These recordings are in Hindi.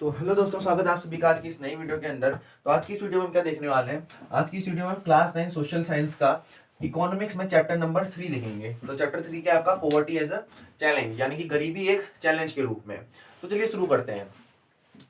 तो हेलो दोस्तों, स्वागत है आप सभी का आज की इस नई वीडियो के अंदर। तो आज की इस वीडियो में हम क्या देखने वाले हैं? आज की इस वीडियो में हम क्लास 9 सोशल साइंस का इकोनॉमिक्स में चैप्टर नंबर 3 देखेंगे। तो चैप्टर 3 क्या है आपका? पॉवर्टी एज अ चैलेंज, यानी कि गरीबी एक चैलेंज के रूप में। तो चलिए शुरू करते हैं।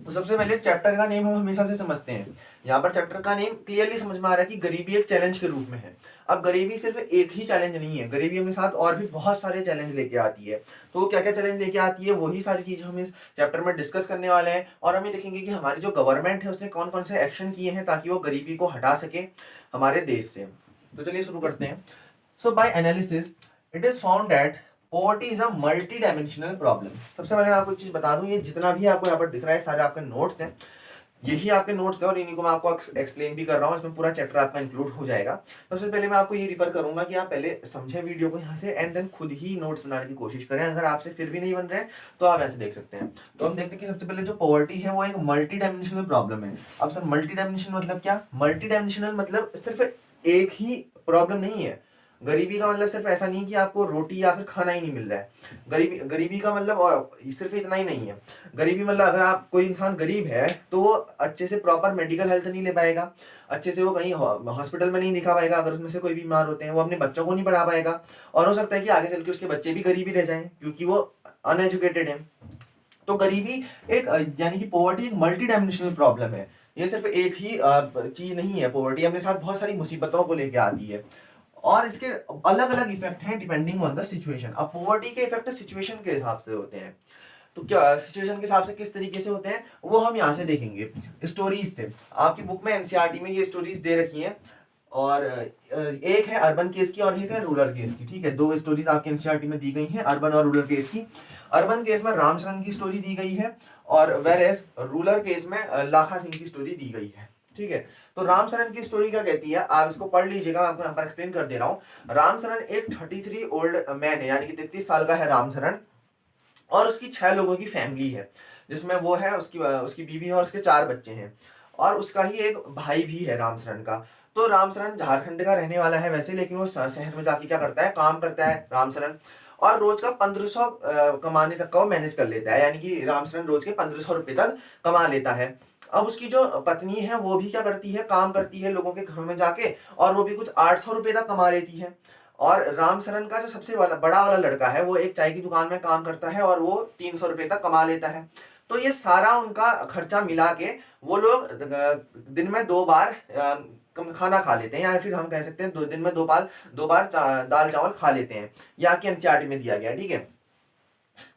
तो सबसे पहले चैप्टर का नेम हम हमेशा से समझते हैं। यहाँ पर चैप्टर का नेम क्लियरली समझ में आ रहा है कि गरीबी एक चैलेंज के रूप में है। अब गरीबी सिर्फ एक ही चैलेंज नहीं है, गरीबी अपने साथ और भी बहुत सारे चैलेंज लेके आती है। तो वो क्या क्या चैलेंज लेके आती है, वही सारी चीज हम इस चैप्टर में डिस्कस करने वाले हैं। और हम ये देखेंगे कि हमारी जो गवर्नमेंट है उसने कौन कौन से एक्शन किए हैं ताकि वो गरीबी को हटा सके हमारे देश से। तो चलिए शुरू करते हैं। So by analysis it is found that poverty is a multi dimensional problem. सबसे पहले मैं आपको एक चीज बता दूं, ये जितना भी आपको यहाँ पर दिख रहा है सारे आपके नोट्स हैं, यही आपके नोट्स हैं और इन्हीं को मैं आपको एक्सप्लेन भी कर रहा हूँ। इसमें पूरा चैप्टर आपका इंक्लूड हो जाएगा। सबसे पहले मैं आपको ये रिफर करूंगा कि आप पहले समझें वीडियो को यहाँ से एंड देन खुद ही नोट्स बनाने की कोशिश करें। अगर आपसे फिर भी नहीं बन रहे हैं तो आप ऐसे देख सकते हैं। तो हम देखते हैं कि सबसे पहले जो पॉवर्टी है वो एक मल्टी डायमेंशनल प्रॉब्लम है। अब सर मल्टी डायमेंशनल मतलब क्या? मल्टी डायमेंशनल मतलब सिर्फ एक ही प्रॉब्लम नहीं है। गरीबी का मतलब सिर्फ ऐसा नहीं कि आपको रोटी या फिर खाना ही नहीं मिल रहा है। गरीबी गरीबी का मतलब सिर्फ इतना ही नहीं है। गरीबी मतलब अगर आप कोई इंसान गरीब है तो वो अच्छे से प्रॉपर मेडिकल हेल्थ नहीं ले पाएगा, अच्छे से वो कहीं हॉस्पिटल में नहीं दिखा पाएगा। अगर उसमें से कोई बीमार होते हैं वो अपने बच्चों को नहीं पढ़ा पाएगा, और हो सकता है कि आगे चल के उसके बच्चे भी गरीब ही रह जाएं क्योंकि वो अनएजुकेटेड है। तो गरीबी एक यानी कि पॉवर्टी एक मल्टी डायमेंशनल प्रॉब्लम है। ये सिर्फ एक ही चीज नहीं है। पॉवर्टी अपने साथ बहुत सारी मुसीबतों को लेके आती है और इसके अलग अलग इफेक्ट हैं डिपेंडिंग ऑन द सिचुएशन। अब पॉवर्टी के इफेक्ट सिचुएशन के हिसाब से होते हैं। तो क्या सिचुएशन के हिसाब से किस तरीके से होते हैं वो हम यहाँ से देखेंगे स्टोरीज से। आपकी बुक में एनसीईआरटी में ये स्टोरीज दे रखी हैं, और एक है अर्बन केस की और एक है रूरल केस की। ठीक है, दो स्टोरीज आपके एनसीईआरटी में दी गई हैं, अर्बन और रूरल केस की। अर्बन केस में रामचरण की स्टोरी दी गई है और वेरेस रूरल केस में लाखा सिंह की स्टोरी दी गई है। ठीक है, तो रामचरण की स्टोरी क्या कहती है आप इसको पढ़ लीजिएगा, मैं आपको यहाँ पर एक्सप्लेन कर दे रहा हूँ। रामचरण एक 33 ओल्ड मैन है, यानी कि 33 साल का है रामचरण, और उसकी 6 लोगों की फैमिली है, जिसमें वो है उसकी उसकी बीवी है और उसके 4 बच्चे हैं, और उसका ही एक भाई भी है रामचरण का। तो रामचरण झारखंड का रहने वाला है वैसे, लेकिन वो शहर में जाके क्या करता है, काम करता है रामचरण, और रोज का 1500 कमाने तक का वो मैनेज कर लेता है। यानी कि रामचरण रोज के 1500 रुपए तक कमा लेता है। अब उसकी जो पत्नी है वो भी क्या करती है, काम करती है लोगों के घरों में जाके, और वो भी कुछ 800 रुपए तक कमा लेती है। और रामचरण का जो सबसे बड़ा वाला लड़का है वो एक चाय की दुकान में काम करता है और वो 300 रुपए तक कमा लेता है। तो ये सारा उनका खर्चा मिला के वो लोग दिन में 2 बार खाना खा लेते हैं, या फिर हम कह सकते हैं 2 दिन में 2 बार दाल चावल खा लेते हैं। ये आपकी एनसीईआरटी में दिया गया है। ठीक है,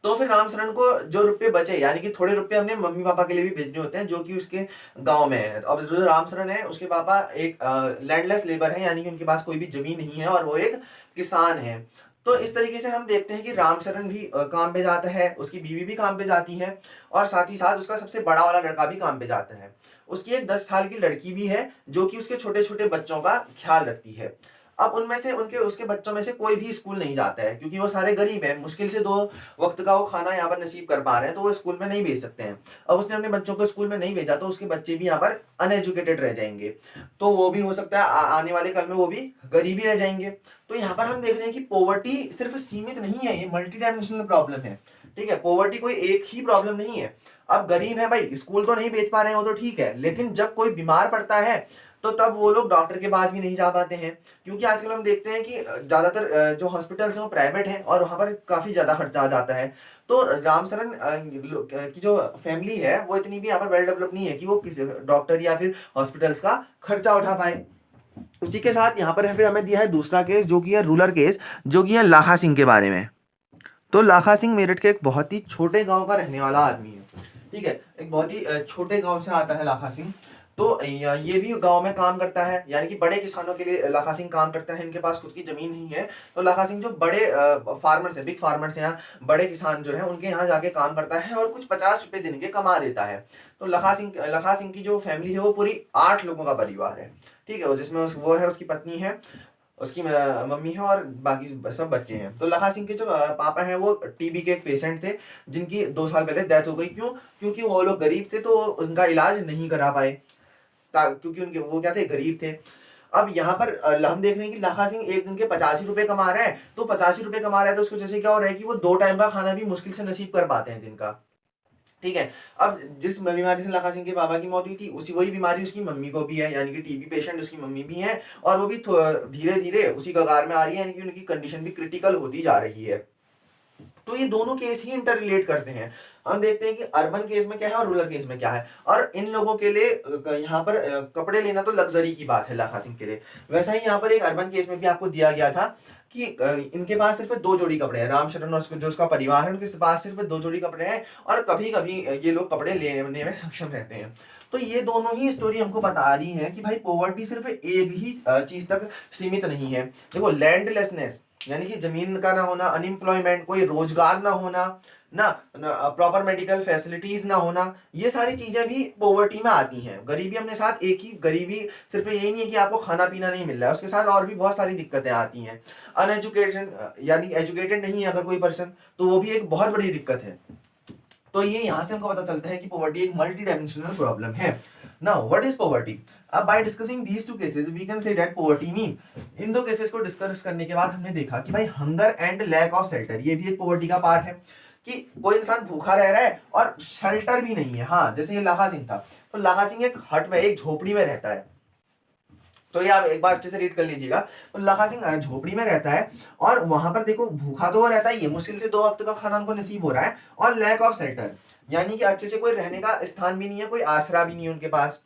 तो फिर रामचरण को जो रुपए बचे, यानी कि थोड़े रुपए हमने मम्मी पापा के लिए भी भेजने होते हैं जो कि उसके गांव में है। अब जो रामचरण है उसके पापा एक लैंडलेस लेबर है, यानी कि उनके पास कोई भी जमीन नहीं है और वो एक किसान है। तो इस तरीके से हम देखते हैं कि रामचरण भी काम पे जाता है, उसकी बीवी भी काम पे जाती है, और साथ ही साथ उसका सबसे बड़ा वाला लड़का भी काम पे जाता है। उसकी एक 10 साल की लड़की भी है जो कि उसके छोटे छोटे बच्चों का ख्याल रखती है। अब उनमें से उनके उसके बच्चों में से कोई भी स्कूल नहीं जाता है क्योंकि वो सारे गरीब हैं, मुश्किल से 2 वक्त का वो खाना यहाँ पर नसीब कर पा रहे हैं, तो वो स्कूल में नहीं भेज सकते हैं। अब उसने अपने बच्चों को स्कूल में नहीं भेजा तो उसके बच्चे भी यहाँ पर अनएजुकेटेड रह जाएंगे। तो वो भी हो सकता है आने वाले कल में वो भी गरीब ही रह जाएंगे। तो यहाँ पर हम देख रहे हैं कि पॉवर्टी सिर्फ सीमित नहीं है, ये मल्टी डायमेंशनल प्रॉब्लम है। ठीक है, पॉवर्टी कोई एक ही प्रॉब्लम नहीं है। अब गरीब है भाई, स्कूल तो नहीं भेज पा रहे हैं वो तो ठीक है, लेकिन जब कोई बीमार पड़ता है तो तब वो लोग डॉक्टर के पास भी नहीं जा पाते हैं, क्योंकि आजकल हम देखते हैं कि ज्यादातर जो हॉस्पिटल्स हैं वो प्राइवेट हैं और वहां पर काफी ज्यादा खर्चा आ जाता है। तो रामचरण की जो फैमिली है वो इतनी भी यहाँ पर वेल डेवलप नहीं है कि वो किसी डॉक्टर या फिर हॉस्पिटल्स का खर्चा उठा पाए। उसी के साथ यहाँ पर फिर हमें दिया है दूसरा केस जो कि है रूरल केस, जो कि है लाखा सिंह के बारे में। तो लाखा सिंह मेरठ के एक बहुत ही छोटे गांव का रहने वाला आदमी है। ठीक है, एक बहुत ही छोटे गांव से आता है लाखा सिंह। तो ये भी गांव में काम करता है, यानी कि बड़े किसानों के लिए लाखा सिंह काम करता है। इनके पास खुद की जमीन नहीं है, तो लाखा सिंह जो बड़े फार्मर्स है, बिग फार्मर्स हैं, बड़े किसान जो है उनके यहाँ जाके काम करता है और कुछ 50 रुपए दिन के कमा लेता है। तो लाखा सिंह की जो फैमिली है वो पूरी 8 लोगों का परिवार है। ठीक है, जिसमें वो है, उसकी पत्नी है, उसकी मम्मी है और बाकी सब बच्चे हैं। तो लखा सिंह के जो पापा हैं वो टीबी के एक पेशेंट थे जिनकी 2 साल पहले डेथ हो गई। क्यों? क्योंकि वो लोग गरीब थे तो उनका इलाज नहीं करा पाए, क्योंकि उनके वो क्या थे, गरीब थे। अब यहाँ पर हम देख रहे हैं कि लाखा सिंह एक दिन के 85 रुपए कमा रहा है। तो 85 रुपए कमा रहा है तो उसकी वजह से क्या हो रहा है कि वो 2 टाइम का खाना भी मुश्किल से नसीब कर पाते हैं दिन का। ठीक है। अब जिस बीमारी से लखा सिंह के बाबा की मौत हुई थी उसी वही बीमारी उसकी मम्मी को भी है, यानी कि टीबी पेशेंट उसकी मम्मी भी है, और वो भी धीरे धीरे उसी कगार में आ रही है, यानी कि उनकी कंडीशन भी क्रिटिकल होती जा रही है। तो ये दोनों केस ही इंटर रिलेट करते हैं। हम देखते हैं कि अर्बन केस में क्या है और रूरल केस में क्या है, और इन लोगों के लिए यहाँ पर कपड़े लेना तो लग्जरी की बात है लखा सिंह के लिए, वैसा ही यहाँ पर एक अर्बन केस में भी आपको दिया गया था कि इनके पास सिर्फ 2 जोड़ी कपड़े हैं, रामशरण और जो उसका परिवार है उनके पास सिर्फ 2 जोड़ी कपड़े हैं, और कभी कभी ये लोग कपड़े लेने में सक्षम रहते हैं। तो ये दोनों ही स्टोरी हमको बता रही है कि भाई पॉवर्टी सिर्फ एक ही चीज तक सीमित नहीं है। देखो लैंडलेसनेस यानी कि जमीन का ना होना, अनएम्प्लॉयमेंट, कोई रोजगार ना होना, ना प्रॉपर मेडिकल फैसिलिटीज ना होना, ये सारी चीजें भी पॉवर्टी में आती हैं। गरीबी अपने साथ एक ही गरीबी सिर्फ यही नहीं है कि आपको खाना पीना नहीं मिल रहा है, उसके साथ और भी बहुत सारी दिक्कतें आती हैं। अनएजुकेशन यानी एजुकेटेड नहीं है अगर कोई पर्सन, तो वो भी एक बहुत बड़ी दिक्कत है। तो ये यहाँ से हमको पता चलता है कि पॉवर्टी एक मल्टी डायमेंशनल प्रॉब्लम है। Now what is poverty? अब by discussing these two cases we can say that poverty mean, इन दो केसेस को डिस्कस करने के बाद हमने देखा कि भाई hunger and lack of shelter ये भी एक पॉवर्टी का पार्ट है, कि कोई इंसान भूखा रह रहा है और शेल्टर भी नहीं है। हाँ, जैसे ये लाहा सिंह था, तो लाहा सिंह एक हट में, एक झोपड़ी में रहता है। तो ये आप एक बार अच्छे से रीड कर लीजिएगा। तो लखा सिंह झोपड़ी में रहता है, और वहां पर देखो भूखा तो वो रहता ही है, मुश्किल से 2 वक्त का खाना उनको नसीब हो रहा है, और लैक ऑफ शेल्टर यानी कि अच्छे से कोई रहने का स्थान भी नहीं है, कोई आसरा भी नहीं है उनके पास।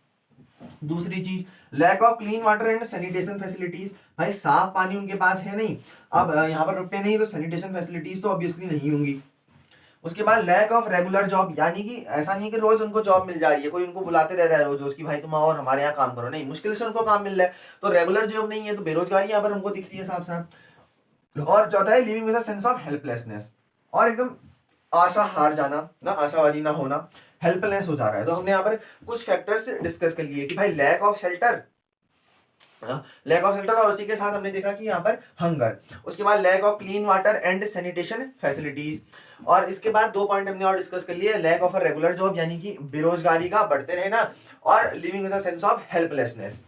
दूसरी चीज lack of clean water and sanitation facilities, भाई साफ पानी उनके पास है नहीं। अब यहाँ पर रुपये नहीं तो सैनिटेशन फैसिलिटीज तो ऑब्वियसली नहीं होंगी। उसके बाद लैक ऑफ रेगुलर जॉब, यानी कि ऐसा नहीं है कि रोज उनको जॉब मिल जा रही है, कोई उनको बुलाते रह रहा है रोज रोज कि भाई तुम आओ और हमारे यहाँ काम करो, नहीं, मुश्किल से उनको काम मिल रहा है, तो रेगुलर जॉब नहीं है, तो बेरोजगारी यहाँ पर हमको दिख रही है साफ साफ। और चौथा है living with a sense of helplessness, और एकदम आशा हार जाना, ना आशावादी ना होना, हेल्पलेस हो जा रहा है। तो हमने यहाँ पर कुछ फैक्टर्स डिस्कस कर लिए कि भाई लैक ऑफ शेल्टर, और उसी के साथ हमने देखा कि यहाँ पर हंगर, उसके बाद lack of clean water and sanitation facilities, और इसके बाद 2 पॉइंट हमने और डिस्कस कर लिए, lack of a regular job यानी कि बेरोजगारी का बढ़ते रहना, और living with a sense of helplessness.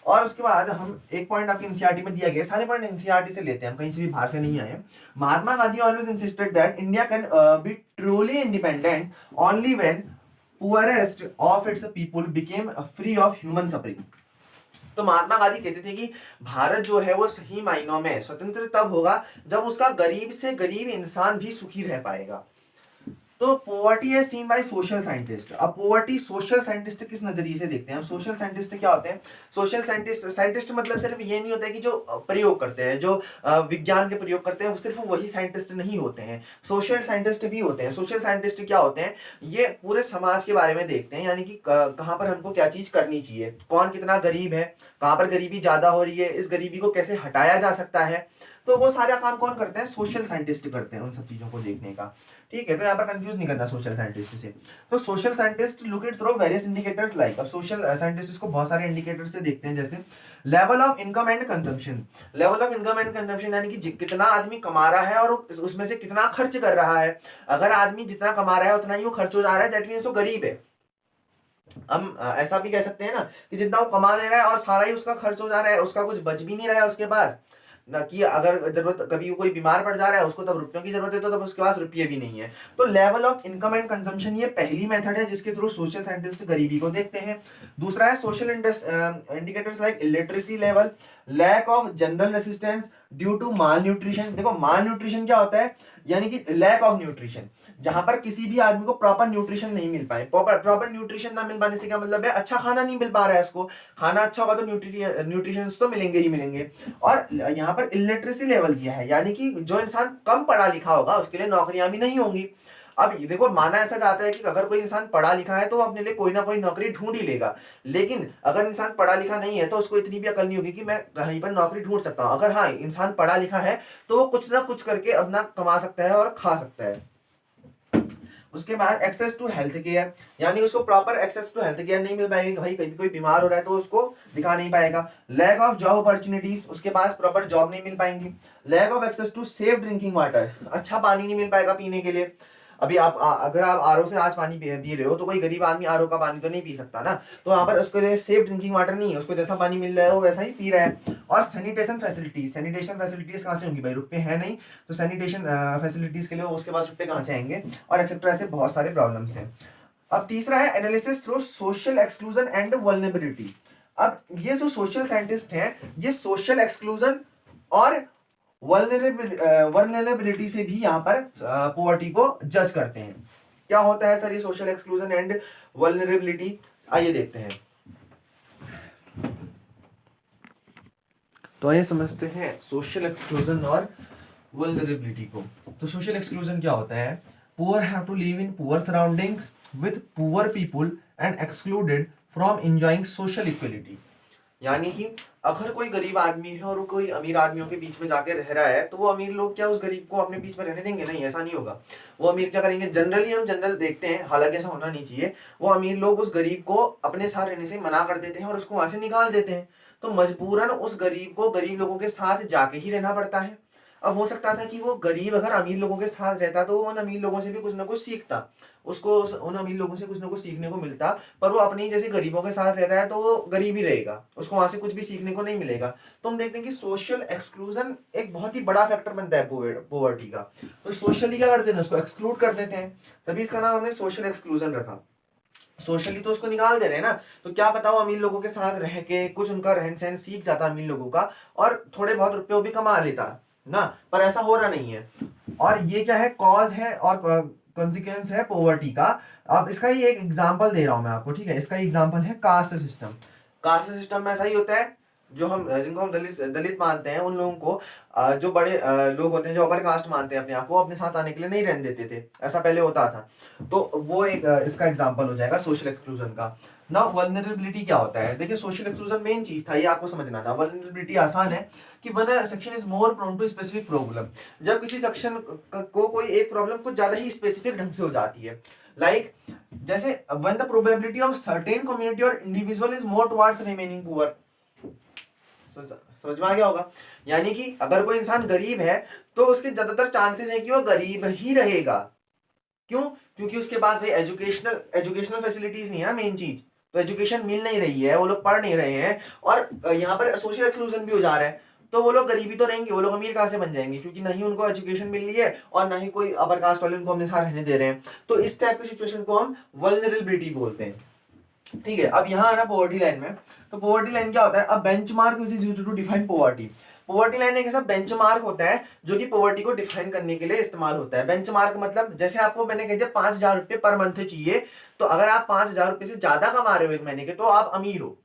और उसके बाद हम एक पॉइंट आपके एनसीईआरटी में दिया गया, सारे पॉइंट एनसीईआरटी से लेते हैं, हम कहीं से भी बाहर से नहीं आए। Mahatma Gandhi always insisted that India can be truly independent only when poorest of its people became free of human suffering. तो महात्मा गांधी कहते थे कि भारत जो है वो सही मायनों में स्वतंत्र तब होगा जब उसका गरीब से गरीब इंसान भी सुखी रह पाएगा। तो पॉवर्टी है सीन बाय सोशल साइंटिस्ट। अब पॉवर्टी सोशल साइंटिस्ट किस नजरिए से देखते हैं? हम सोशल साइंटिस्ट क्या होते हैं? सोशल साइंटिस्ट मतलब सिर्फ ये नहीं होता है कि जो प्रयोग करते हैं, जो विज्ञान के प्रयोग करते हैं, वो सिर्फ वही साइंटिस्ट नहीं होते हैं, सोशल साइंटिस्ट भी होते हैं। सोशल साइंटिस्ट क्या होते हैं? ये पूरे समाज के बारे में देखते हैं, यानी कि कहाँ पर हमको क्या चीज करनी चाहिए, कौन कितना गरीब है, कहाँ पर गरीबी ज्यादा हो रही है, इस गरीबी को कैसे हटाया जा सकता है। तो वो सारा काम कौन करते हैं? सोशल साइंटिस्ट करते हैं, उन सब चीजों को देखने का। ठीक है, तो यहाँ पर कंफ्यूज नहीं करना सोशल साइंटिस्ट से। तो social scientist look it through various indicators like, अब सोशल साइंटिस्ट इसको बहुत सारे इंडिकेटर से देखते हैं, जैसे level of income and consumption. Level of income and consumption यानी कि कितना आदमी कमा रहा है और उसमें से कितना खर्च कर रहा है। अगर आदमी जितना कमा रहा है उतना ही वो खर्च हो जा रहा है, दैट मीन्स वो गरीब है। हम ऐसा भी कह सकते हैं ना कि जितना वो कमा ले रहा है और सारा ही उसका खर्च हो जा रहा है, उसका कुछ बच भी नहीं रहा है उसके पास ना, कि अगर जरूरत कभी कोई बीमार पड़ जा रहा है उसको तब रुपयों की जरूरत है, तो तब उसके पास रुपये भी नहीं है। तो level of income and consumption ये पहली मेथड है जिसके थ्रू सोशल साइंटिस्ट गरीबी को देखते हैं। दूसरा है social indicators like illiteracy level, lack of general assistance due to malnutrition. देखो माल न्यूट्रिशन क्या होता है? यानी कि लैक ऑफ न्यूट्रिशन, जहां पर किसी भी आदमी को प्रॉपर न्यूट्रिशन नहीं मिल पाए। प्रॉपर न्यूट्रिशन ना मिल पाने से क्या मतलब है? अच्छा खाना नहीं मिल पा रहा है उसको। खाना अच्छा होगा तो न्यूट्रिशन तो मिलेंगे ही मिलेंगे। और यहाँ पर इलिटरेसी लेवल किया है, यानी कि जो इंसान कम पढ़ा लिखा होगा उसके लिए नौकरियां भी नहीं होंगी। अब देखो माना ऐसा जाता है कि अगर कोई इंसान पढ़ा लिखा है तो वो अपने लिए कोई ना कोई नौकरी ढूंढ ही लेगा, लेकिन अगर इंसान पढ़ा लिखा नहीं है तो उसको इतनी भी अकल नहीं होगी कि मैं कहीं पर नौकरी ढूंढ सकता हूँ। अगर हाँ इंसान पढ़ा लिखा है तो वो कुछ ना कुछ करके अपना कमा सकता है और खा सकता है। उसके बाद एक्सेस टू हेल्थ केयर, यानी उसको proper access to health care नहीं मिल पाएगी। भाई कभी कोई बीमार हो रहा है तो उसको दिखा नहीं पाएगा। लैक ऑफ जॉब अपॉर्चुनिटीज, उसके पास प्रॉपर जॉब नहीं मिल पाएंगी। Lack of access to safe drinking water, अच्छा पानी नहीं मिल पाएगा पीने के लिए। अभी आप अगर आप आरओ से आज पानी पी रहे हो तो कोई गरीब आदमी आरओ का पानी तो नहीं पी सकता ना, तो वहां पर उसके लिए सेफ ड्रिंकिंग वाटर नहीं है, उसको जैसा पानी मिल रहा है वो वैसा ही पी रहा है। और सैनिटेशन फैसिलिटीज कहाँ से होंगी? भाई रुपये है नहीं तो सैनिटेशन फैसिलिटीज के लिए उसके पास रुपये कहाँ से आएंगे? और एक्सेट्रा ऐसे बहुत सारे प्रॉब्लम्स हैं। अब तीसरा है analysis through social exclusion and vulnerability. अब ये जो सोशल साइंटिस्ट हैं ये सोशल एक्सक्लूजन और वल्नरेबिलिटी से भी यहाँ पर पॉवर्टी को जज करते हैं। क्या होता है सर ये सोशल एक्सक्लूजन एंड वल्नरेबिलिटी, आइए देखते हैं। तो आइए समझते हैं सोशल एक्सक्लूजन और वल्नरेबिलिटी को। तो सोशल एक्सक्लूजन क्या होता है? Poor have to live in poor surroundings with poor people and excluded from enjoying social equality. यानी कि अगर कोई गरीब आदमी है और वो कोई अमीर आदमियों के बीच में जाके रह रहा है तो वो अमीर लोग क्या उस गरीब को अपने बीच में रहने देंगे? नहीं, ऐसा नहीं होगा। वो अमीर क्या करेंगे, जनरली हम जनरल देखते हैं, हालांकि ऐसा होना नहीं चाहिए, वो अमीर लोग उस गरीब को अपने साथ रहने से मना कर देते हैं और उसको वहां से निकाल देते हैं। तो मजबूरन उस गरीब को गरीब लोगों के साथ जाके ही रहना पड़ता है। अब हो सकता था कि वो गरीब अगर अमीर लोगों के साथ रहता तो वो उन अमीर लोगों से भी कुछ ना कुछ सीखता, उसको उन अमीर लोगों से कुछ ना कुछ सीखने को मिलता, पर वो अपनी जैसे गरीबों के साथ रह रहा है तो वो गरीब ही रहेगा, उसको वहां से कुछ भी सीखने को नहीं मिलेगा। तो हम देखते हैं कि सोशल एक्सक्लूजन एक बहुत ही बड़ा फैक्टर बनता है पोवर्टी का। तो सोशली क्या करते हैं, उसको एक्सक्लूड कर देते हैं, तभी इसका नाम हमने सोशल एक्सक्लूजन रखा। सोशली तो उसको निकाल दे रहे हैं ना, तो क्या पता वो अमीर लोगों के साथ रह के कुछ उनका रहन सहन सीख जाता अमीर लोगों का और थोड़े बहुत रुपये भी कमा लेता ना, पर ऐसा हो रहा नहीं है। और ये क्या है, कॉज है और कॉन्सिक्वेंस है पोवर्टी का। अब इसका ही एक एग्जांपल दे रहा हूं मैं आपको, ठीक है। इसका एग्जांपल है कास्ट सिस्टम। कास्ट सिस्टम में ऐसा ही होता है, जो हम जिनको हम दलित दलित मानते हैं उन लोगों को जो बड़े लोग होते हैं जो अपर कास्ट मानते हैं अपने आप को, अपने साथ आने के लिए नहीं रहने देते थे, ऐसा पहले होता था। तो वो एक इसका एग्जांपल हो जाएगा सोशल एक्सक्लूजन का। ना वल्नरेबिलिटी क्या होता है, देखिए सोशल एक्सक्लूजन मेन चीज था, ये आपको समझना था। वल्नरेबिलिटी आसान है कि one section is more prone to specific problem, जब किसी सेक्शन को कोई एक प्रॉब्लम कुछ ज्यादा ही स्पेसिफिक ढंग से हो जाती है। लाइक जैसे when the probability of certain community और individual is more towards remaining poor. समझ में आ गया होगा? यानी कि अगर कोई इंसान गरीब है तो उसके ज्यादातर चांसेस है कि वो गरीब ही रहेगा। क्यों? क्योंकि उसके पास भाई एजुकेशनल फैसिलिटीज नहीं है ना, मेन चीज। तो एजुकेशन मिल नहीं रही है, वो लोग पढ़ नहीं रहे हैं, और यहाँ पर सोशल एक्सक्लूजन भी हो जा रहा है। तो वो लोग गरीबी तो रहेंगे, वो लोग अमीर कहाँ से बन जाएंगे? क्योंकि ना ही उनको एजुकेशन मिल रही है और ना ही कोई अपर कास्ट वाले उनको अपने साथ रहने दे रहे हैं। तो इस टाइप की सिचुएशन को हम वल्नरेबिलिटी बोलते हैं, ठीक है। अब यहाँ आना पॉवर्टी लाइन में, तो पॉवर्टी लाइन क्या होता है? अब benchmark which is used to define poverty. Poverty line एक ऐसा बेंचमार्क होता है जो कि पॉवर्टी को डिफाइन करने के लिए इस्तेमाल होता है। बेंचमार्क मतलब जैसे आपको मैंने कह दिया 5,000 रुपये पर मंथ चाहिए, तो अगर आप 5,000 रुपये से ज्यादा कमा रहे हो एक महीने के तो आप अमीर हो,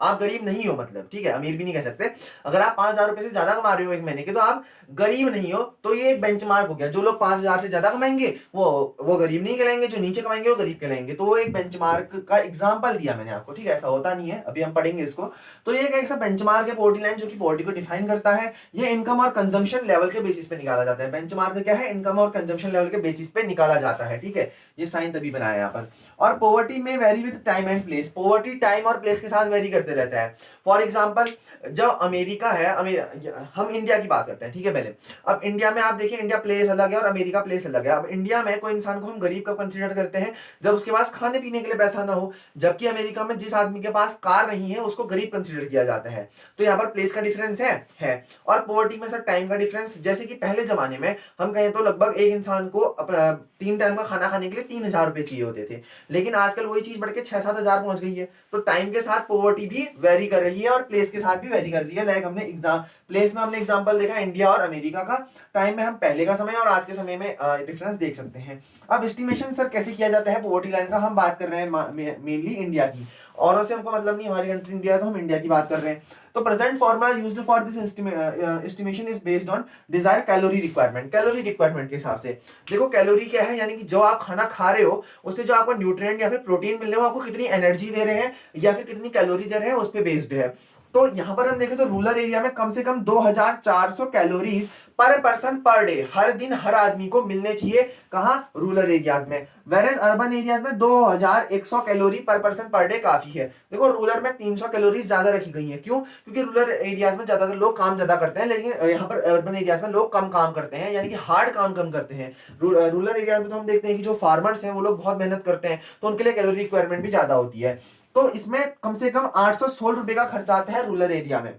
आप गरीब नहीं हो, मतलब ठीक है, अमीर भी नहीं कह सकते। अगर आप 5,000 रुपये से ज्यादा कमा रहे हो एक महीने के तो आप गरीब नहीं हो। तो ये एक बेंचमार्क हो गया, जो लोग 5,000 से ज्यादा कमाएंगे वो गरीब नहीं कहलाएंगे, जो नीचे कमाएंगे वो गरीब कहलाएंगे। तो वो एक बेंचमार्क का एग्जांपल दिया मैंने आपको, ठीक है। ऐसा होता नहीं है, अभी हम पढ़ेंगे इसको। तो ये एक ऐसा बेंचमार्क है पॉवर्टी लाइन जो कि पॉवर्टी को डिफाइन करता है। ये इनकम और कंजम्पशन लेवल के बेसिस पे निकाला जाता है। बेंचमार्क क्या है? इनकम और कंजम्पशन लेवल के बेसिस पे निकाला जाता है, ठीक है। ये साइन तभी बनाया यहाँ पर। और पॉवर्टी में very with time and place, poverty time और प्लेस के साथ वेरी करते रहता है। फॉर एग्जाम्पल जब अमेरिका है, हम इंडिया की बात करते हैं, ठीक है। पहले अब इंडिया में आप देखिए, इंडिया प्लेस अलग है और अमेरिका प्लेस अलग है। अब इंडिया में कोई इंसान को हम गरीब कब कंसीडर करते हैं? जब उसके पास खाने पीने के लिए पैसा ना हो। जबकि अमेरिका में जिस आदमी के पास कार नहीं है उसको गरीब कंसीडर किया जाता है। तो यहाँ पर प्लेस का डिफरेंस है। और पॉवर्टी में सर टाइम का डिफरेंस, जैसे कि पहले जमाने में हम कहें तो लगभग एक इंसान को अपना 3 टाइम का खाना खाने के लिए 3,000 रुपए चाहिए होते थे, लेकिन आजकल वही चीज बढ़ के 6-7 हजार पहुंच गई है। तो टाइम के साथ पॉवर्टी भी वेरी कर रही है और प्लेस के साथ भी वेरी कर रही है। लाइक हमने प्लेस में हमने एग्जांपल देखा इंडिया और अमेरिका का, टाइम में हम पहले का समय और आज के समय में डिफरेंस देख सकते हैं। अब एस्टिमेशन सर कैसे किया जाता है पॉवर्टी लाइन का? हम बात कर रहे हैं मेनली इंडिया की, औरों से हमको मतलब नहीं, हमारी कंट्री इंडिया है तो हम इंडिया की बात कर रहे हैं। तो present formula used for this estimation is based on desire calorie requirement. Calorie requirement के हिसाब से देखो, कैलोरी क्या है? यानी कि जो आप खाना खा रहे हो उससे जो आपको न्यूट्रिएंट या फिर प्रोटीन मिल रहे हो, आपको कितनी एनर्जी दे रहे हैं या फिर कितनी कैलोरी दे रहे हैं, उस पर बेस्ड है। तो यहाँ पर हम देखें तो रूरल एरिया में कम से कम 2,400 calories per person per day हर दिन हर आदमी को मिलने चाहिए। कहाँ? रूरल एरियाज में। वेरेज अर्बन एरियाज में 2,100 कैलोरी पर पर्सन पर डे काफी है। देखो रूरल में 300 कैलोरीज ज्यादा रखी गई है। क्यों? क्योंकि रूरल एरियाज में ज्यादातर लोग काम ज्यादा करते हैं, लेकिन यहाँ पर अर्बन एरियाज में लोग कम काम करते हैं, यानी कि हार्ड काम कम करते हैं। रूरल एरियाज में तो हम देखते हैं कि जो फार्मर्स हैं वो लोग बहुत मेहनत करते हैं, तो उनके लिए कैलोरी रिक्वायरमेंट भी ज्यादा होती है। तो इसमें कम से कम 816 रुपए का खर्चा आता है रूरल एरिया में।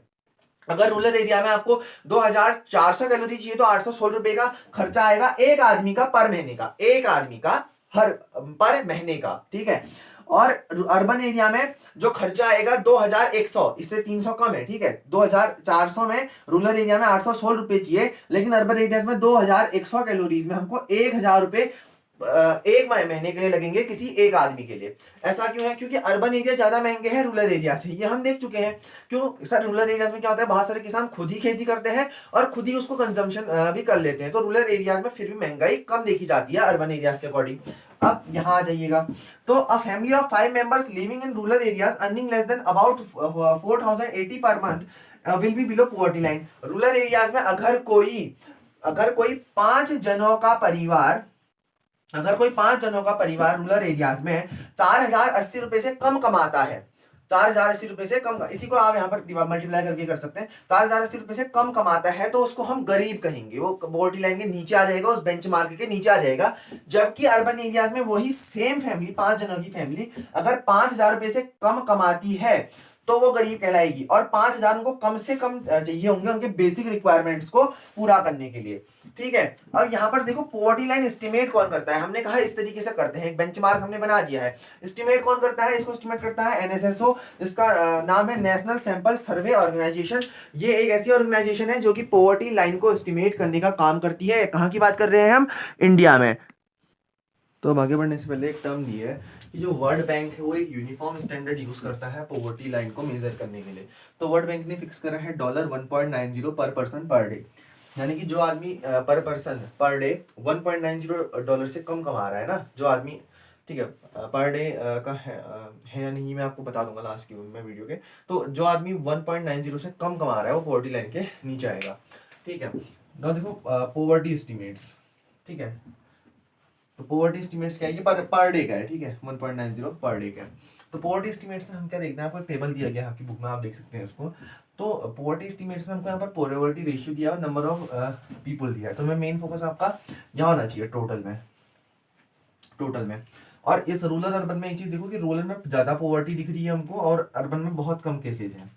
अगर रूरल एरिया में आपको 2,400 कैलोरी चाहिए तो 816 रुपए का खर्चा आएगा एक आदमी का पर महीने का, एक आदमी का हर पर महीने का, ठीक है। और अर्बन एरिया में जो खर्चा आएगा 2100, इससे 300 कम है, ठीक है। 2400 में, रूरल एरिया में 816 रुपए चाहिए, लेकिन अर्बन एरियाज में 2100 कैलोरीज में हमको 1000 रुपए एक महीने के लिए लगेंगे किसी एक आदमी के लिए। ऐसा क्यों है? क्योंकि अर्बन एरिया ज्यादा महंगे हैं रूरल एरिया से, ये हम देख चुके हैं। क्यों सर? रूरल एरियाज में क्या होता है, बहुत सारे किसान खुद ही खेती करते हैं और खुद ही उसको कंजम्पशन भी कर लेते हैं, तो रूरल एरियाज में फिर भी महंगाई कम देखी जाती है अर्बन एरियाज के अकॉर्डिंग। अब यहाँ आ जाइएगा, तो a family of 5 members living in rural areas earning less than about 4080 per month will be below poverty line. Rural areas में अगर कोई 5 जनों का परिवार रूरल एरियाज में 4080 रुपए से कम कमाता है, 4080 रुपए से कम, इसी को आप यहाँ पर मल्टीप्लाई करके कर सकते हैं, 4080 रुपए से कम कमाता है तो उसको हम गरीब कहेंगे, वो पॉवर्टी लाइन के नीचे आ जाएगा, उस बेंचमार्क के नीचे आ जाएगा। जबकि अर्बन एरियाज में वही सेम फैमिली, 5 जनों की फैमिली अगर 5000 रुपए से कम कमाती है तो वो गरीब कहलाएगी, और 5000 उनको कम से कम चाहिए होंगे उनके बेसिक रिक्वायरमेंट्स को पूरा करने के लिए, ठीक है। अब यहाँ पर देखो पॉवर्टी लाइन एस्टिमेट कौन करता है, हमने कहा इस तरीके से करते हैं, एक बेंचमार्क हमने बना दिया है। एस्टिमेट कौन करता है? इसको एस्टिमेट करता है एनएसएसओ, इसका नाम है नेशनल सैंपल सर्वे ऑर्गेनाइजेशन। ये एक ऐसी ऑर्गेनाइजेशन है जो कि पॉवर्टी लाइन को एस्टिमेट करने का काम करती है। कहाँ की बात कर रहे हैं हम? इंडिया में। तो अब आगे बढ़ने से पहले एक टर्म दी है कि जो वर्ल्ड बैंक है वो एक यूनिफॉर्म स्टैंडर्ड यूज करता है पॉवर्टी लाइन को मेजर करने के लिए। तो वर्ल्ड बैंक ने फिक्स करा है $1.90 पर पर्सन पर डे, यानी कि जो आदमी पर पर्सन पर डे $1.90 से कम कमा रहा है ना, जो आदमी, ठीक है, पर डे का है या नहीं मैं आपको बता दूंगा लास्ट की में वीडियो के। तो जो आदमी 1.90 से कम कमा रहा है वो पॉवर्टी लाइन के नीचे आएगा, ठीक है। ना देखो पॉवर्टी एस्टिमेट्स, ठीक है, तो पॉवर्टी एस्टिमेट्स क्या है? ये पर डे का है, ठीक है, 1.90 पर डे का है। तो पॉवर्टी एस्टिमेट्स में हम क्या देखते हैं, आपको एक टेबल दिया गया है आपकी बुक में, आप देख सकते हैं उसको। तो पॉवर्टी एस्टिमेट्स में हमको यहाँ पर पॉवर्टी रेशियो दिया है, नंबर ऑफ पीपल दिया है। तो मैं मेन फोकस आपका यहाँ होना चाहिए टोटल में। और इस रूरल अर्बन में एक चीज देखो कि रूरल में ज्यादा पॉवर्टी दिख रही है हमको और अर्बन में बहुत कम केसेस हैं।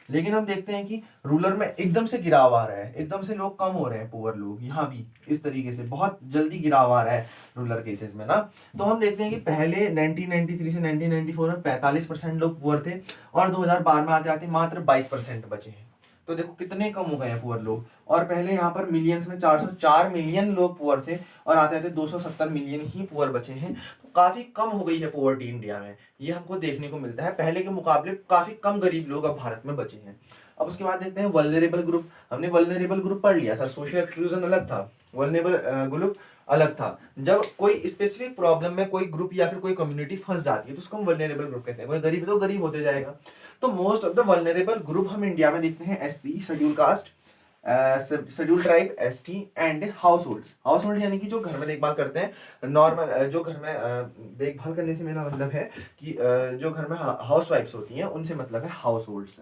लेकिन हम देखते हैं कि रूरल में एकदम से गिराव आ रहा है, एकदम से लोग कम हो रहे हैं, पुअर लोग यहाँ भी इस तरीके से बहुत जल्दी गिराव आ रहा है रूरल केसेस में ना। तो हम देखते हैं कि पहले 1993 से 1994 में 45% लोग पुअर थे और 2012 में आते आते मात्र 22% बचे हैं। तो देखो कितने कम हो गए हैं पुअर लोग। और पहले यहाँ पर मिलियंस में 404 मिलियन लोग पुअर थे और आते आते 270 मिलियन ही पुअर बचे हैं। तो काफी कम हो गई है पॉवर्टी इंडिया में, ये हमको देखने को मिलता है। पहले के मुकाबले काफी कम गरीब लोग अब भारत में बचे हैं। अब उसके बाद देखते हैं वल्नरेबल ग्रुप। हमने वल्नरेबल ग्रुप पढ़ लिया सर, सोशल एक्सक्लूजन अलग था, वल्नरेबल ग्रुप अलग था। जब कोई स्पेसिफिक प्रॉब्लम में कोई ग्रुप या फिर कोई कम्युनिटी फंस जाती है तो उसको हम वल्नरेबल ग्रुप कहते हैं। कोई गरीब है तो गरीब होते जाएगा। तो most of the vulnerable group हम इंडिया में देखते हैं SC, schedule caste, schedule tribe, ST and house hold, यानी कि जो घर में देखभाल करते हैं नॉर्मल, जो घर में देखभाल करने से मेरा मतलब है कि जो घर में हाउस वाइफ्स होती हैं उनसे मतलब है हाउस होल्ड से।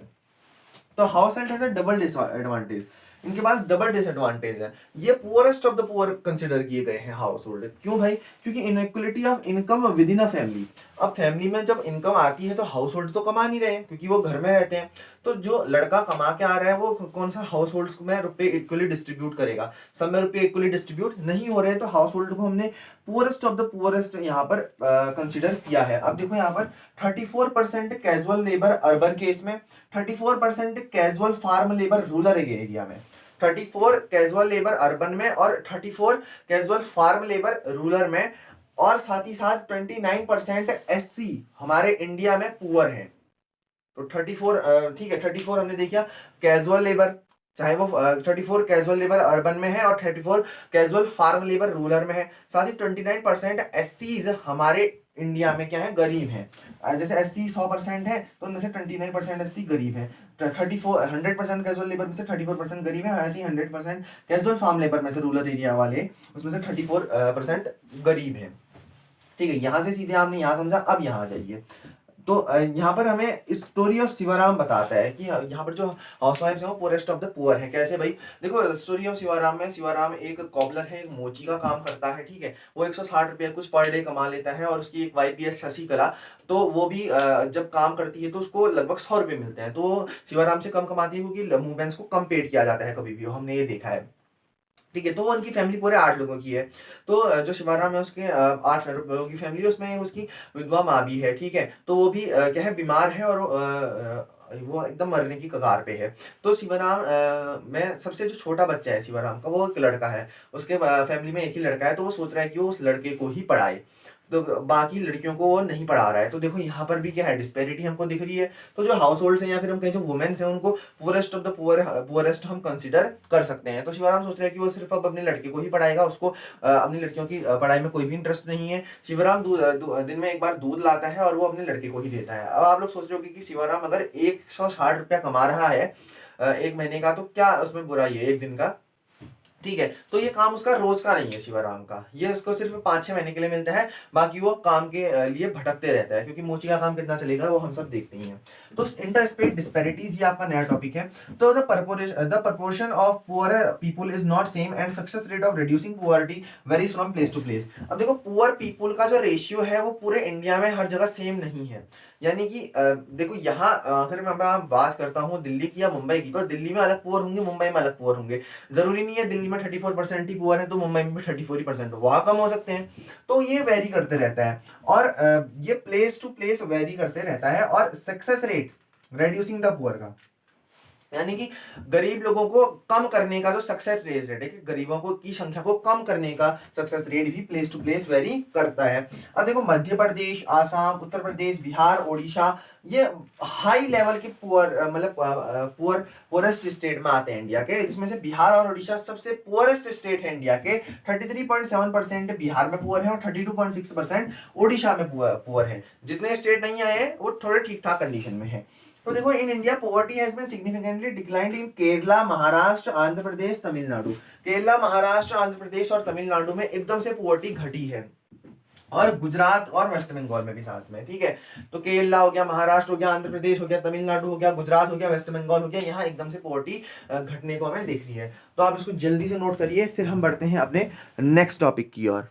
तो house hold has a double advantage, इनके पास डबल डिसएडवांटेज है। ये poorest of the poor consider किए गए हैं हाउस होल्ड। क्यों भाई? क्योंकि inequality of income with in a family. अब फैमिली में जब इनकम आती है तो हाउस होल्ड तो कमा नहीं रहे हैं क्योंकि वो घर में रहते हैं। तो जो लड़का कमा के आ रहा है वो कौन सा हाउस होल्ड में रुपए इक्वली डिस्ट्रीब्यूट करेगा? सब में रुपए इक्वली डिस्ट्रीब्यूट नहीं हो रहे हैं, तो हाउस होल्ड को हमने पुअरेस्ट ऑफ द पुअरेस्ट यहाँ पर कंसिडर किया है। अब देखो यहाँ पर 34% कैजुअल लेबर अर्बन केस में, 34% casual farm labour rural area में, 34 कैजुअल लेबर अर्बन में और 34 कैजुअल फार्म लेबर रूरल में, और साथ ही साथ 29% एससी हमारे इंडिया में पुअर हैं। तो 34, ठीक है, 34 हमने देखा कैजुअल लेबर, चाहे वो 34 कैजुअल लेबर अर्बन में है और 34 कैजुअल फार्म लेबर रूरल में है। साथ ही 29% एससीज हमारे इंडिया में क्या है? गरीब हैं। जैसे एससी 100% है तो उनमें से 29% एससी गरीब है। 100% कैजुअल लेबर में से 34% गरीब है, ऐसे ही 100% कैजुअल फार्म लेबर में से रूरल एरिया वाले उसमें से 34% गरीब है। ठीक है, यहाँ से सीधे आपने यहाँ समझा। अब यहाँ आ जाइए, तो यहाँ पर हमें स्टोरी ऑफ शिवराम बताता है कि यहाँ पर जो हाउस वाइफ्स हैं वो पुअरेस्ट ऑफ द पुअर है। कैसे भाई? देखो स्टोरी ऑफ शिवराम में शिवराम एक कॉबलर है, एक मोची का काम करता है, ठीक है। वो 160 रुपया कुछ पर डे कमा लेता है और उसकी एक वाइफ भी है शशिकला, तो वो भी जब काम करती है तो उसको लगभग 100 रुपये मिलते हैं। तो शिवराम से कम कमाती है क्योंकि वुमेन्स को कम पेड किया जाता है कभी भी, हमने ये देखा है। ठीक है। तो वो उनकी फैमिली पूरे 8 लोगों की है। तो जो शिवाराम है उसके 8 लोगों की फैमिली, उसमें उसकी विधवा माँ भी है। ठीक है। तो वो भी क्या है, बीमार है और वो एकदम मरने की कगार पे है। तो शिवराम में सबसे जो छोटा बच्चा है शिवराम का, वो एक लड़का है। उसके फैमिली में एक ही लड़का है, तो वो सोच रहा है कि वो उस लड़के को ही पढ़ाए, तो बाकी लड़कियों को वो नहीं पढ़ा रहा है। तो देखो यहाँ पर भी क्या है, डिस्पैरिटी हमको दिख रही है। तो जो हाउस होल्ड है या फिर हम कहें जो वुमेन्स हैं, उनको पुअरेस्ट ऑफ द पुअरेस्ट हम कंसिडर कर सकते हैं। तो शिवराम सोच रहा है कि वो सिर्फ अब अपने लड़के को ही पढ़ाएगा, उसको अपनी लड़कियों की पढ़ाई में कोई भी इंटरेस्ट नहीं है। शिवराम दिन में एक बार दूध लाता है और वो अपने लड़के को ही देता है। अब आप लोग सोच रहे हो कि शिवराम अगर 160 रुपया कमा रहा है एक महीने का, तो क्या उसमें बुराई है एक दिन का। ठीक है। तो ये काम उसका रोज का नहीं है शिवराम का, ये उसको सिर्फ 5-6 महीने के लिए मिलता है। बाकी वो काम के लिए भटकते रहता है, क्योंकि मोची का काम कितना चलेगा वो हम सब देखते ही हैं। तो इंटर स्टेट डिस्पैरिटीज ये आपका नया टॉपिक है। तो the proportion of poor people is not same and success rate of reducing poverty varies from place to place. अब देखो पुअर पीपुल का जो रेशियो है वो पूरे इंडिया में हर जगह सेम नहीं है। यानी कि देखो यहाँ अगर मैं बात करता हूँ दिल्ली की या मुंबई की, तो दिल्ली में अलग पुअर होंगे, मुंबई में अलग पुअर होंगे। जरूरी नहीं है दिल्ली में 34% ही पुअर है तो मुंबई में भी 34% हो, वहां कम हो सकते हैं। तो ये वेरी करते रहता है, और ये प्लेस टू प्लेस वेरी करते रहता है। और success rate reducing the poor का, यानी कि गरीब लोगों को कम करने का जो सक्सेस रेट है, कि गरीबों को की संख्या को कम करने का सक्सेस रेट भी प्लेस टू प्लेस वेरी करता है। अब देखो मध्य प्रदेश, आसाम, उत्तर प्रदेश, बिहार, ओडिशा, ये हाई लेवल के पुअर मतलब पुअरेस्ट स्टेट में आते हैं इंडिया के, जिसमें से बिहार और ओडिशा सबसे पुअरेस्ट स्टेट है इंडिया के। 33.7% बिहार में पुअर है और 32.6% ओडिशा में पुअर है। जितने स्टेट नहीं आए हैं वो थोड़े ठीक ठाक कंडीशन में है। तो देखो in India poverty has been significantly declined in Kerala, Maharashtra, Andhra Pradesh, Tamil Nadu. Kerala, Maharashtra, Andhra Pradesh और तमिलनाडु में एकदम से पॉवर्टी घटी है, और गुजरात और वेस्ट बंगाल में भी साथ में। ठीक है। तो केरला हो गया, महाराष्ट्र हो गया, आंध्र प्रदेश हो गया, तमिलनाडु हो गया, गुजरात हो गया, वेस्ट बंगाल हो गया, यहाँ एकदम से पॉवर्टी घटने को हमें देख रही है। तो आप इसको जल्दी से नोट करिए, फिर हम बढ़ते हैं अपने नेक्स्ट टॉपिक की ओर।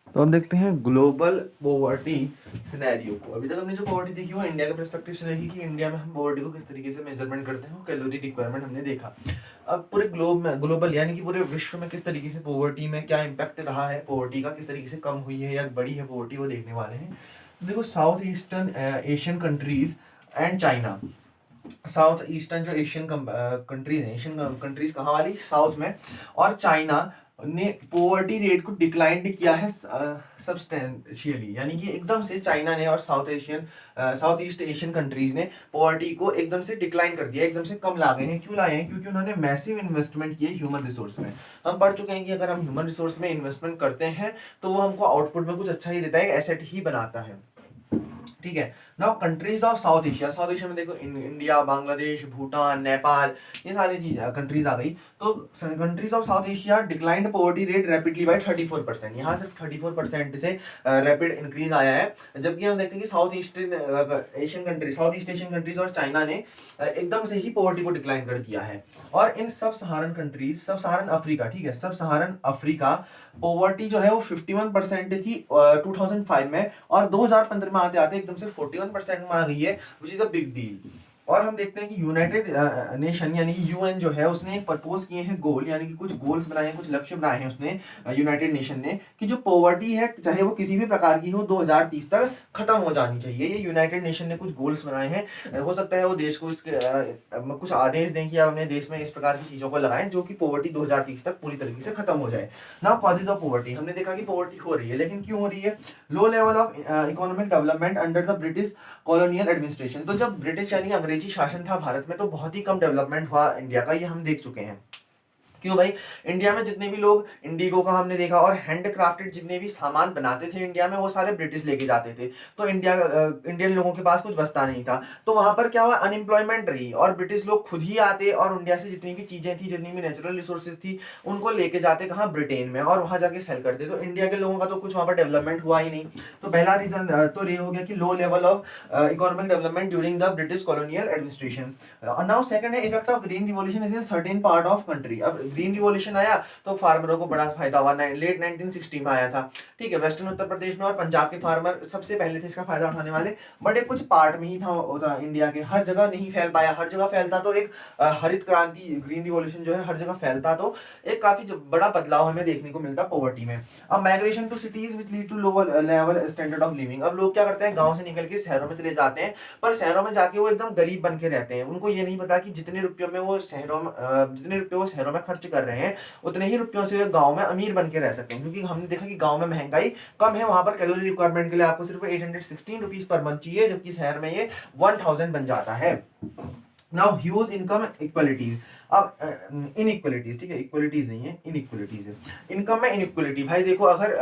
तो हम देखते हैं ग्लोबल पॉवर्टी सिनेरियो को। अभी तक हमने जो पॉवर्टी देखी वो इंडिया के पर्सपेक्टिव से देखी, कि इंडिया में हम पॉवर्टी को किस तरीके से मेजरमेंट करते हैं, कैलोरी रिक्वायरमेंट हमने देखा। अब पूरे ग्लोब में, ग्लोबल यानी कि पूरे विश्व में किस तरीके से पॉवर्टी में क्या इम्पैक्ट रहा है, पॉवर्टी का किस तरीके से कम हुई है या बढ़ी है पॉवर्टी, वो देखने वाले हैं। तो देखो south eastern Asian countries and China, south eastern जो एशियन कंट्रीज हैं, एशियन कंट्रीज कहाँ वाली, साउथ में, और चाइना ने पॉवर्टी रेट को डिक्लाइन किया है सब्सटेंशियली। यानी कि एकदम से चाइना ने और साउथ ईस्ट एशियन कंट्रीज ने पॉवर्टी को एकदम से डिक्लाइन कर दिया, एकदम से कम ला गए हैं। क्यों लाए हैं? क्योंकि उन्होंने मैसिव इन्वेस्टमेंट किए ह्यूमन रिसोर्स में। हम पढ़ चुके हैं कि अगर हम ह्यूमन रिसोर्स में इन्वेस्टमेंट करते हैं तो वो हमको आउटपुट में कुछ अच्छा ही देता है, एसेट ही बनाता है। ठीक है। Now countries of South Asia, south Asia में देखो इंडिया, बांग्लादेश, भूटान, नेपाल, ये सारी चीज कंट्रीज आ गई। तो countries of South Asia declined poverty rate rapidly by 34%। यहाँ सिर्फ 34% से रैपिड इंक्रीज आया है। जबकि हम देखते हैं कि साउथ ईस्ट एशियन कंट्रीज और चाइना ने एकदम से ही पॉवर्टी को डिक्लाइन कर दिया है। और इन सब सहारन कंट्रीज, सब सहारन अफ्रीका, ठीक है, सब सहारन अफ्रीका पॉवर्टी जो है वो 51% थी 2005 में, और 2015 में आते आते एकदम से 41% में आ गई है, which is a big deal. और हम देखते हैं कि यूनाइटेड नेशन यानी कि यूएन जो है उसने प्रपोज किए हैं गोल, यानी कि कुछ गोल्स बनाए हैं, कुछ लक्ष्य बनाए हैं उसने, यूनाइटेड नेशन ने, कि जो पॉवर्टी है चाहे वो किसी भी प्रकार की हो 2030 तक खत्म हो जानी चाहिए। ये यूनाइटेड नेशन ने कुछ गोल्स बनाए हैं। हो सकता है वो देश को इसके कुछ आदेश दें कि आप अपने देश में इस प्रकार की चीजों को लगाएं जो कि पॉवर्टी 2030 तक पूरी तरीके से खत्म हो जाए। नाउ कॉजेज ऑफ पॉवर्टी, हमने देखा कि पॉवर्टी हो रही है, लेकिन क्यों हो रही है? लो level of economic development under the British colonial administration. तो जब ब्रिटिश यानी अंग्रेजी शासन था भारत में तो बहुत ही कम डेवलपमेंट हुआ इंडिया का, ये हम देख चुके हैं। क्यों भाई? इंडिया में जितने भी लोग इंडिगो का हमने देखा और हैंडक्राफ्टेड जितने भी सामान बनाते थे इंडिया में, वो सारे ब्रिटिश लेके जाते थे। तो इंडियन लोगों के पास कुछ बचता नहीं था। तो वहां पर क्या हुआ? अनएम्प्लॉयमेंट रही, और ब्रिटिश लोग खुद ही आते और इंडिया से जितनी भी चीजें थी, जितनी भी नेचुरल रिसोर्सेज थी, उनको लेके जाते कहाँ? ब्रिटेन में, और वहां जाके सेल करते। तो इंडिया के लोगों का तो कुछ वहां पर डेवलपमेंट हुआ ही नहीं। तो पहला रीजन तो ये हो गया कि low level of economic development during the British colonial administration. Now second है effect of green revolution is in certain part of country. अब ग्रीन रिवॉल्यूशन आया तो फार्मरों को बड़ा फायदा हुआ, लेट 1960 में आया था, ठीक है। वेस्टर्न उत्तर प्रदेश में और पंजाब के फार्मर सबसे पहले थे इसका फायदा उठाने वाले, बट एक कुछ पार्ट में ही था इंडिया के, हर जगह नहीं फैल पाया। हर जगह फैलता तो एक हरित क्रांति, ग्रीन रिवॉल्यूशन जो है हर जगह फैलता तो एक काफी बड़ा बदलाव हमें देखने को मिलता पॉवर्टी में। अब migration to cities which lead to lower level standard of living. अब लोग क्या करते हैं, गांव से निकल के शहरों में चले जाते हैं, पर शहरों में जाके वो एकदम गरीब बन के रहते हैं। उनको ये नहीं पता कि जितने रुपयों में वो शहरों में खर्च कर रहे हैं, उतने ही रुपयों से वो गांव में अमीर बन के रह सकते हैं। क्योंकि हमने देखा कि गांव में महंगाई कम है, वहां पर कैलोरी रिक्वायरमेंट के लिए आपको सिर्फ 816 रुपीज पर मंथ चाहिए, जबकि शहर में ये 1000 बन जाता है। Now huge income equalities. अब इनइक्वलिटीज, ठीक है, इक्वलिटीज नहीं है, इनइक्वलिटीज है। इनकम में इनइक्वलिटी, भाई देखो अगर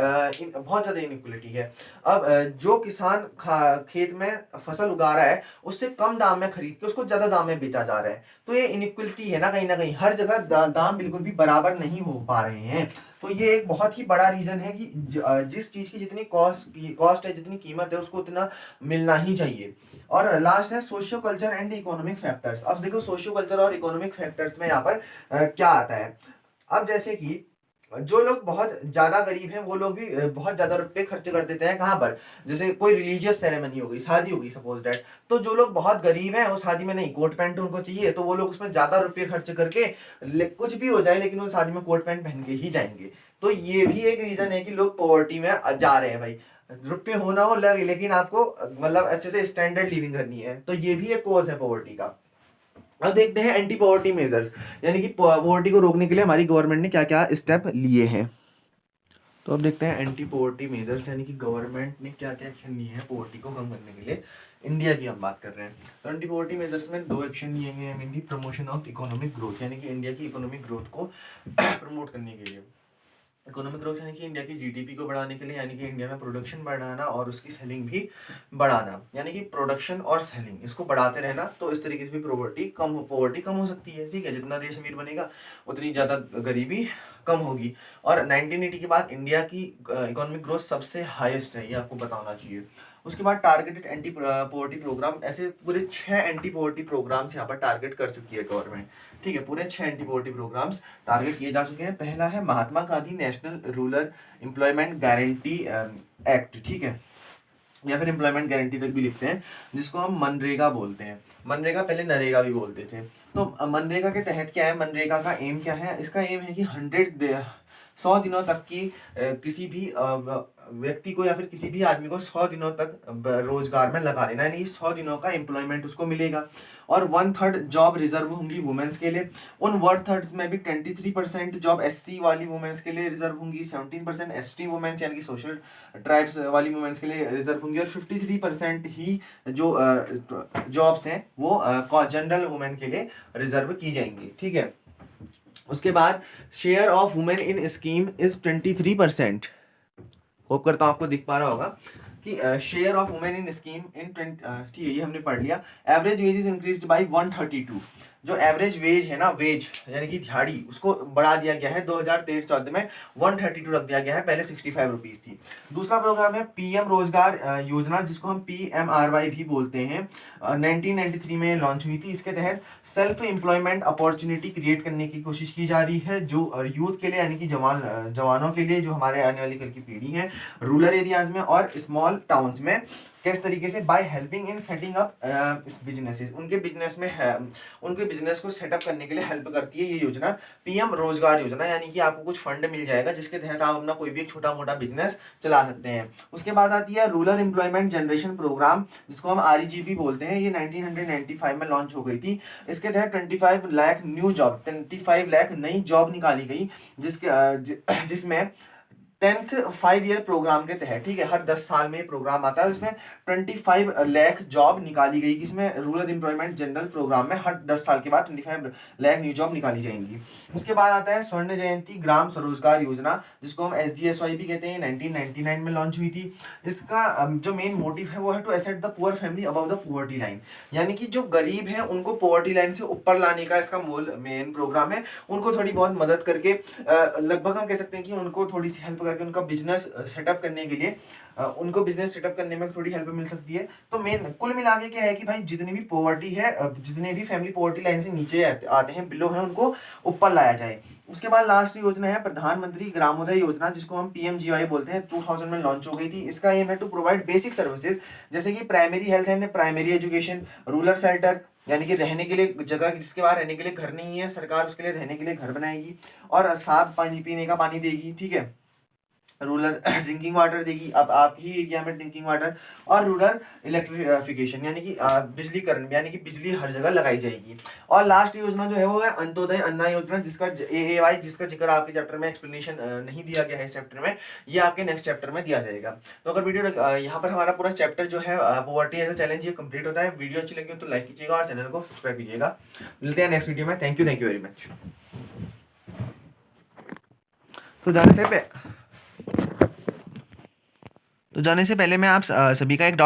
बहुत ज्यादा इनइक्वलिटी है। अब जो किसान खेत में फसल उगा रहा है, उससे कम दाम में खरीद के उसको ज्यादा दाम में बेचा जा रहा है, तो ये इनइक्वलिटी है ना कहीं हर जगह दाम बिल्कुल भी बराबर नहीं हो पा रहे हैं। तो ये एक बहुत ही बड़ा रीजन है कि जिस चीज की जितनी कॉस्ट है, जितनी कीमत है, उसको उतना मिलना ही चाहिए। और लास्ट है socio culture and economic factors. अब देखो सोशियो कल्चर और इकोनॉमिक फैक्टर्स में यहाँ पर क्या आता है। अब जैसे कि जो लोग बहुत ज्यादा गरीब हैं, वो लोग भी बहुत ज्यादा रुपए खर्च कर देते हैं। कहाँ पर, जैसे कोई रिलीजियस सेरेमनी हो गई, शादी हो गई सपोज दैट, तो जो लोग बहुत गरीब हैं वो शादी में नहीं, कोट पैंट उनको चाहिए, तो वो लोग उसमें ज्यादा रुपये खर्च करके कुछ भी हो जाए लेकिन वो शादी में कोट पैंट पहन के ही जाएंगे। तो ये भी एक रीजन है कि लोग पॉवर्टी में जा रहे हैं। भाई रुपये होना हो लगे, लेकिन आपको मतलब अच्छे से स्टैंडर्ड लिविंग करनी है, तो ये भी एक कॉज है पॉवर्टी का। अब देखते हैं एंटी पॉवर्टी मेजर्स, यानी कि पॉवर्टी को रोकने के लिए हमारी गवर्नमेंट ने क्या क्या स्टेप लिए हैं। तो अब देखते हैं एंटी पॉवर्टी मेजर्स, यानी कि गवर्नमेंट ने क्या क्या एक्शन लिए हैं पॉवर्टी को कम करने के लिए। इंडिया की हम बात कर रहे हैं, तो एंटी पॉवर्टी मेजर्स में 2 एक्शन लिए गए हैं mainly. Promotion of economic growth, यानी कि इंडिया की इकोनॉमिक ग्रोथ को प्रमोट करने के लिए। इकोनॉमिक ग्रोथ यानी कि इंडिया की जीडीपी को बढ़ाने के लिए, यानी कि इंडिया में प्रोडक्शन बढ़ाना और उसकी सेलिंग भी बढ़ाना, यानी कि प्रोडक्शन और सेलिंग इसको बढ़ाते रहना। तो इस तरीके से भी पॉवर्टी कम हो सकती है, ठीक है। जितना देश अमीर बनेगा उतनी ज़्यादा गरीबी कम होगी। और 1980 के बाद इंडिया की इकोनॉमिक ग्रोथ सबसे हाईएस्ट है, ये आपको बताना चाहिए। उसके बाद टारगेटेड एंटी पॉवर्टी प्रोग्राम, ऐसे पूरे 6 एंटी पॉवर्टी प्रोग्राम्स यहाँ पर टारगेट कर चुकी है गवर्नमेंट, ठीक है। पूरे 6 एंटी पॉवर्टी प्रोग्राम्स टारगेट किए जा चुके हैं। पहला है Mahatma Gandhi national rural employment guarantee act, ठीक है, या फिर एम्प्लॉयमेंट गारंटी तक भी लिखते हैं, जिसको हम मनरेगा बोलते हैं। मनरेगा पहले नरेगा भी बोलते थे। तो मनरेगा के तहत क्या है, मनरेगा का एम क्या है, इसका एम है कि 100 दिनों तक की किसी भी व्यक्ति को या फिर किसी भी आदमी को 100 दिनों तक रोजगार में लगा देना, यानी 100 दिनों का एम्प्लॉयमेंट उसको मिलेगा। और 1/3 जॉब रिजर्व होंगी वुमेन्स के लिए। उन 1/3 में भी 23% जॉब एससी वाली वुमेन्स के लिए रिजर्व होंगी, 17% एसटी वुमेन्स यानी कि सोशल ट्राइब्स वाली वुमेन्स के लिए रिजर्व होंगी, और 53% ही जो जॉब्स हैं वो जनरल वुमेन के लिए रिजर्व की जाएंगी, ठीक है। उसके बाद share of women in scheme is 23%। Hope करता हूँ आपको दिख पा रहा होगा कि share of women in scheme in ठीक है, ये हमने पढ़ लिया। Average wage is increased by 132। जो एवरेज वेज है ना, वेज यानी कि दिहाड़ी, उसको बढ़ा दिया गया है 2013-14 में 132 रख दिया गया है, पहले 65 रुपीज थी। दूसरा प्रोग्राम है पीएम रोजगार योजना, जिसको हम PMRY भी बोलते हैं। 1993 में लॉन्च हुई थी। इसके तहत सेल्फ एम्प्लॉयमेंट अपॉर्चुनिटी क्रिएट करने की कोशिश की जा रही है, जो यूथ के लिए यानी कि जवानों के लिए, जो हमारे आने वाली कल की पीढ़ी है, रूरल एरियाज में और स्मॉल टाउन्स में, किस तरीके से by helping in setting up businesses, उनके बिजनेस को सेटअप करने के लिए हेल्प करती है ये योजना, पीएम रोजगार योजना। यानी कि आपको कुछ फंड मिल जाएगा जिसके तहत आप अपना कोई भी एक छोटा मोटा बिजनेस चला सकते हैं। उसके बाद आती है रूरल एम्प्लॉयमेंट जनरेशन प्रोग्राम, जिसको हम REGP बोलते हैं। ये 1995 में लॉन्च हो गई थी। इसके तहत 25 लाख न्यू जॉब, 25 लाख नई जॉब निकाली गई, जिसमें 10th 5 ईयर प्रोग्राम के तहत, ठीक है, हर 10 साल में प्रोग्राम आता है, उसमें 25 लाख जॉब निकाली गई। किसमें, रूरल एम्प्लॉयमेंट जनरल प्रोग्राम में हर 10 साल के बाद 25 लाख न्यू जॉब निकाली जाएंगी। उसके बाद आता है स्वर्ण जयंती ग्राम स्वरोजगार योजना, जिसको हम SGSY भी कहते हैं। 1999 में लॉन्च हुई थी। इसका जो मेन मोटिव है वो है to assist the poor family above the poverty line, यानी कि जो गरीब है उनको पॉवर्टी लाइन से ऊपर लाने का इसका मेन प्रोग्राम है। उनको थोड़ी बहुत मदद करके लगभग हम कह सकते हैं कि उनको थोड़ी सी हेल्प करके उनका बिजनेस सेटअप करने के लिए उनको बिजनेस सेटअप करने में थोड़ी हेल्प मिल सकती है। तो मेन कुल मिला के क्या है कि भाई जितनी भी पॉवर्टी है, जितने भी फैमिली पॉवर्टी लाइन से नीचे आते हैं, बिलो हैं, उनको ऊपर लाया जाए। उसके बाद लास्ट योजना है प्रधानमंत्री ग्रामोदय योजना, जिसको हम पीएमजीवाई बोलते हैं, 2000 में लॉन्च हो गई थी। इसका एम है टू प्रोवाइड बेसिक सर्विसेज जैसे कि primary health and primary education, rural shelter यानी कि रहने के लिए जगह, जिसके बाहर रहने के लिए घर नहीं है, सरकार उसके लिए रहने के लिए घर बनाएगी और साफ पानी, पीने का पानी देगी, ठीक है। रूरल ड्रिंकिंग वाटर देगी, अब आपकी एरिया में ड्रिंकिंग वाटर, और रूरल इलेक्ट्रिफिकेशन यानी कि बिजलीकरण, यानी कि बिजली हर जगह लगाई जाएगी। और लास्ट योजना जो है वो है अंत्योदय अन्ना योजना, जिसका AAY, जिसका जिक्र आपके चैप्टर में एक्सप्लेनेशन नहीं दिया गया है इस चैप्टर में, ये आपके नेक्स्ट चैप्टर में दिया जाएगा। तो अगर वीडियो यहाँ पर हमारा पूरा चैप्टर जो है पॉवर्टी एज अ चैलेंज ये कंप्लीट होता है। वीडियो अच्छी लगी हो तो लाइक कीजिएगा और चैनल को सब्सक्राइब कीजिएगा। मिलते हैं नेक्स्ट वीडियो में। Thank you very much. तो जाने से पहले मैं आप सभी का एक